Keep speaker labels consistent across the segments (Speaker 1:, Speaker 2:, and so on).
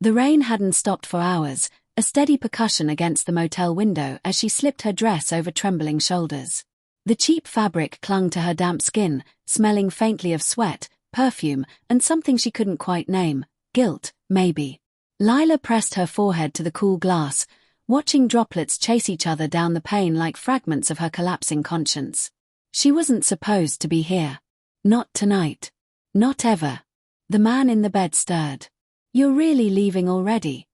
Speaker 1: The rain hadn't stopped for hours, a steady percussion against the motel window as she slipped her dress over trembling shoulders. The cheap fabric clung to her damp skin, smelling faintly of sweat, perfume, and something she couldn't quite name. Guilt, maybe. Lila pressed her forehead to the cool glass, watching droplets chase each other down the pane like fragments of her collapsing conscience. She wasn't supposed to be here. Not tonight. Not ever. The man in the bed stirred. "You're really leaving already?"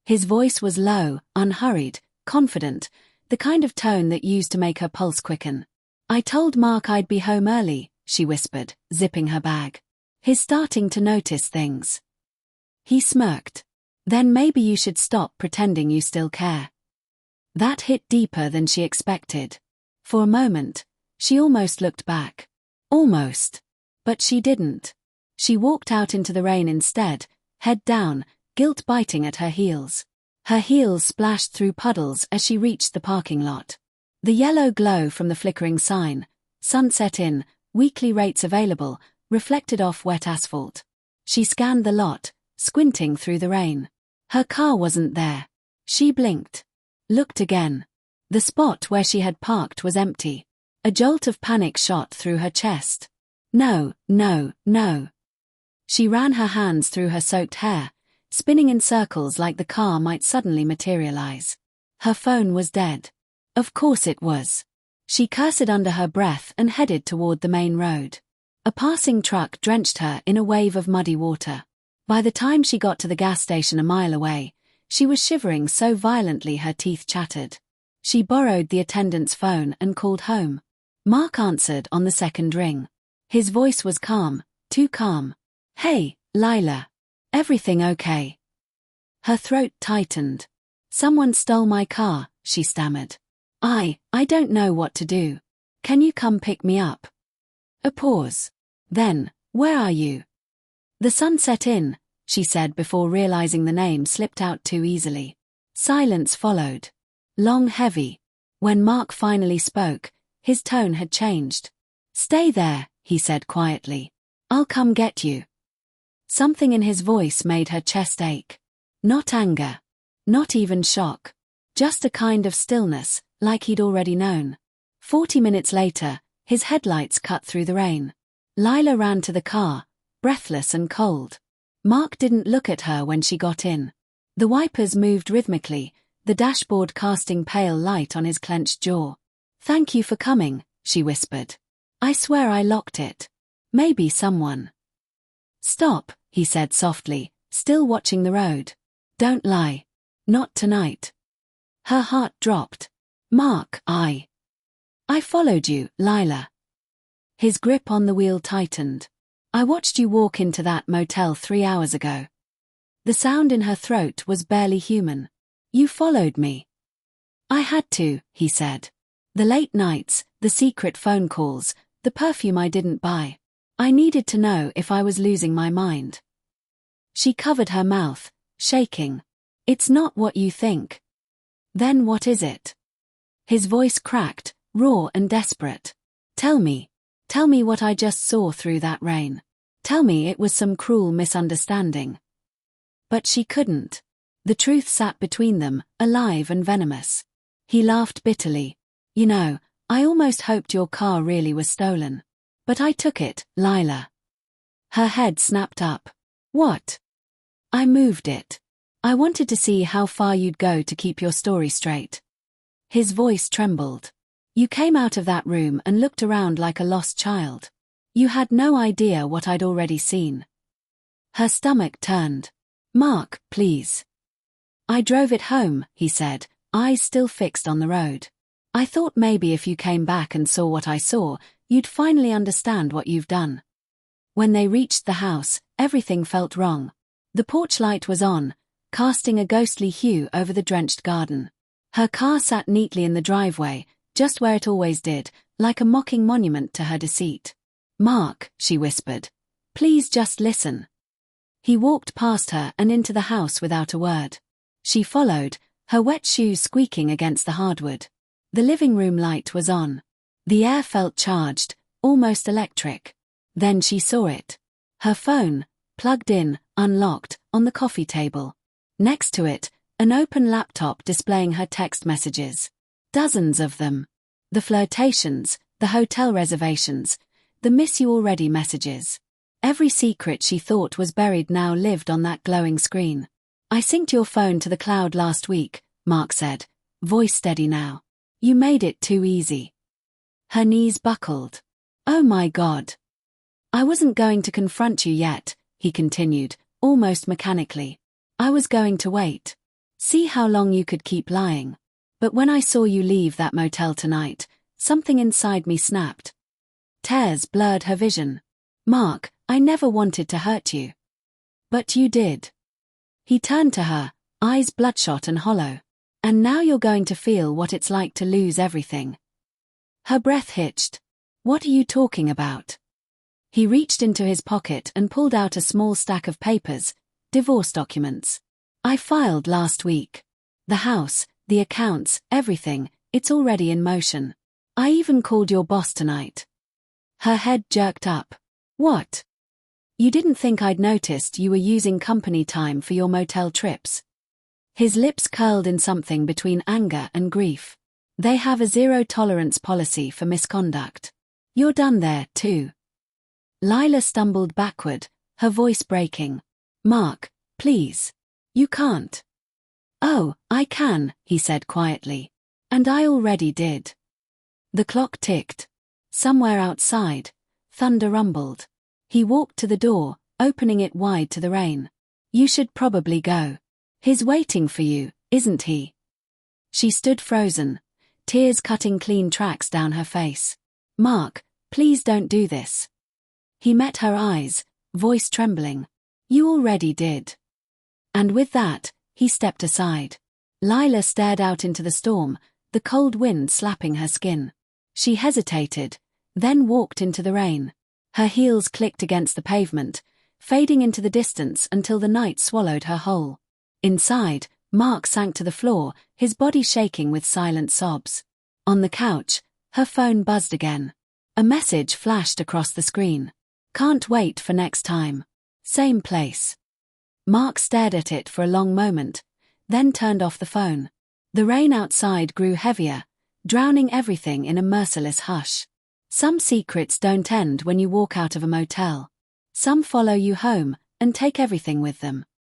Speaker 1: His voice was low, unhurried, confident, the kind of tone that used to make her pulse quicken. "I told Mark I'd be home early," she whispered, zipping her bag. "He's starting to notice things." He smirked. "Then maybe you should stop pretending you still care." That hit deeper than she expected. For a moment, she almost looked back. Almost. But she didn't. She walked out into the rain instead, head down, guilt biting at her heels. Her heels splashed through puddles as she reached the parking lot. The yellow glow from the flickering sign, "Sunset Inn, weekly rates available," reflected off wet asphalt. She scanned the lot, squinting through the rain. Her car wasn't there. She blinked. Looked again. The spot where she had parked was empty. A jolt of panic shot through her chest. No, no, no. She ran her hands through her soaked hair, spinning in circles like the car might suddenly materialize. Her phone was dead. Of course it was. She cursed under her breath and headed toward the main road. A passing truck drenched her in a wave of muddy water. By the time she got to the gas station a mile away, she was shivering so violently her teeth chattered. She borrowed the attendant's phone and called home. Mark answered on the second ring. His voice was calm, too calm. "Hey, Lila. Everything okay?" Her throat tightened. "Someone stole my car," she stammered. I don't know what to do. Can you come pick me up?" A pause. Then, "Where are you?" "The Sunset Inn," she said before realizing the name slipped out too easily. Silence followed. Long, heavy. When Mark finally spoke, his tone had changed. "Stay there," he said quietly. "I'll come get you." Something in his voice made her chest ache. Not anger. Not even shock. Just a kind of stillness, like he'd already known. 40 minutes later, his headlights cut through the rain. Lila ran to the car, breathless and cold. Mark didn't look at her when she got in. The wipers moved rhythmically, the dashboard casting pale light on his clenched jaw. "Thank you for coming," she whispered. "I swear I locked it. Maybe someone." "Stop," he said softly, still watching the road. "Don't lie. Not tonight." Her heart dropped. "Mark, I followed you, Lila." His grip on the wheel tightened. "I watched you walk into that motel 3 hours ago." The sound in her throat was barely human. "You followed me." "I had to," he said. "The late nights, the secret phone calls, the perfume I didn't buy. I needed to know if I was losing my mind." She covered her mouth, shaking. "It's not what you think." "Then what is it?" His voice cracked, raw and desperate. Tell me what I just saw through that rain. Tell me it was some cruel misunderstanding." But she couldn't. The truth sat between them, alive and venomous. He laughed bitterly. "You know, I almost hoped your car really was stolen. But I took it, Lila." Her head snapped up. "What?" "I moved it. I wanted to see how far you'd go to keep your story straight." His voice trembled. "You came out of that room and looked around like a lost child. You had no idea what I'd already seen." Her stomach turned. "Mark, please." "I drove it home," he said, eyes still fixed on the road. "I thought maybe if you came back and saw what I saw, you'd finally understand what you've done." When they reached the house, everything felt wrong. The porch light was on, casting a ghostly hue over the drenched garden. Her car sat neatly in the driveway, just where it always did, like a mocking monument to her deceit. "Mark," she whispered. "Please just listen." He walked past her and into the house without a word. She followed, her wet shoes squeaking against the hardwood. The living room light was on. The air felt charged, almost electric. Then she saw it. Her phone, plugged in, unlocked, on the coffee table. Next to it, an open laptop displaying her text messages. Dozens of them. The flirtations, the hotel reservations, the miss you already messages. Every secret she thought was buried now lived on that glowing screen. I synced your phone to the cloud last week, Mark said, voice steady now. You made it too easy. Her knees buckled. Oh my God. I wasn't going to confront you yet, he continued, almost mechanically. I was going to wait. See how long you could keep lying. But when I saw you leave that motel tonight, something inside me snapped. Tears blurred her vision. Mark, I never wanted to hurt you. But you did. He turned to her, eyes bloodshot and hollow. And now you're going to feel what it's like to lose everything. Her breath hitched. What are you talking about? He reached into his pocket and pulled out a small stack of papers, divorce documents. I filed last week. The house, the accounts, everything, it's already in motion. I even called your boss tonight. Her head jerked up. What? You didn't think I'd noticed you were using company time for your motel trips? His lips curled in something between anger and grief. They have a zero-tolerance policy for misconduct. You're done there, too. Lila stumbled backward, her voice breaking. Mark, please. You can't. Oh, I can, he said quietly. And I already did. The clock ticked. Somewhere outside, thunder rumbled. He walked to the door, opening it wide to the rain. You should probably go. He's waiting for you, isn't he? She stood frozen, tears cutting clean tracks down her face. Mark, please don't do this. He met her eyes, voice trembling. You already did. And with that, he stepped aside. Lila stared out into the storm, the cold wind slapping her skin. She hesitated, then walked into the rain. Her heels clicked against the pavement, fading into the distance until the night swallowed her whole. Inside, Mark sank to the floor, his body shaking with silent sobs. On the couch, her phone buzzed again. A message flashed across the screen. Can't wait for next time. Same place. Mark stared at it for a long moment, then turned off the phone. The rain outside grew heavier, drowning everything in a merciless hush. Some secrets don't end when you walk out of a motel. Some follow you home and take everything with them.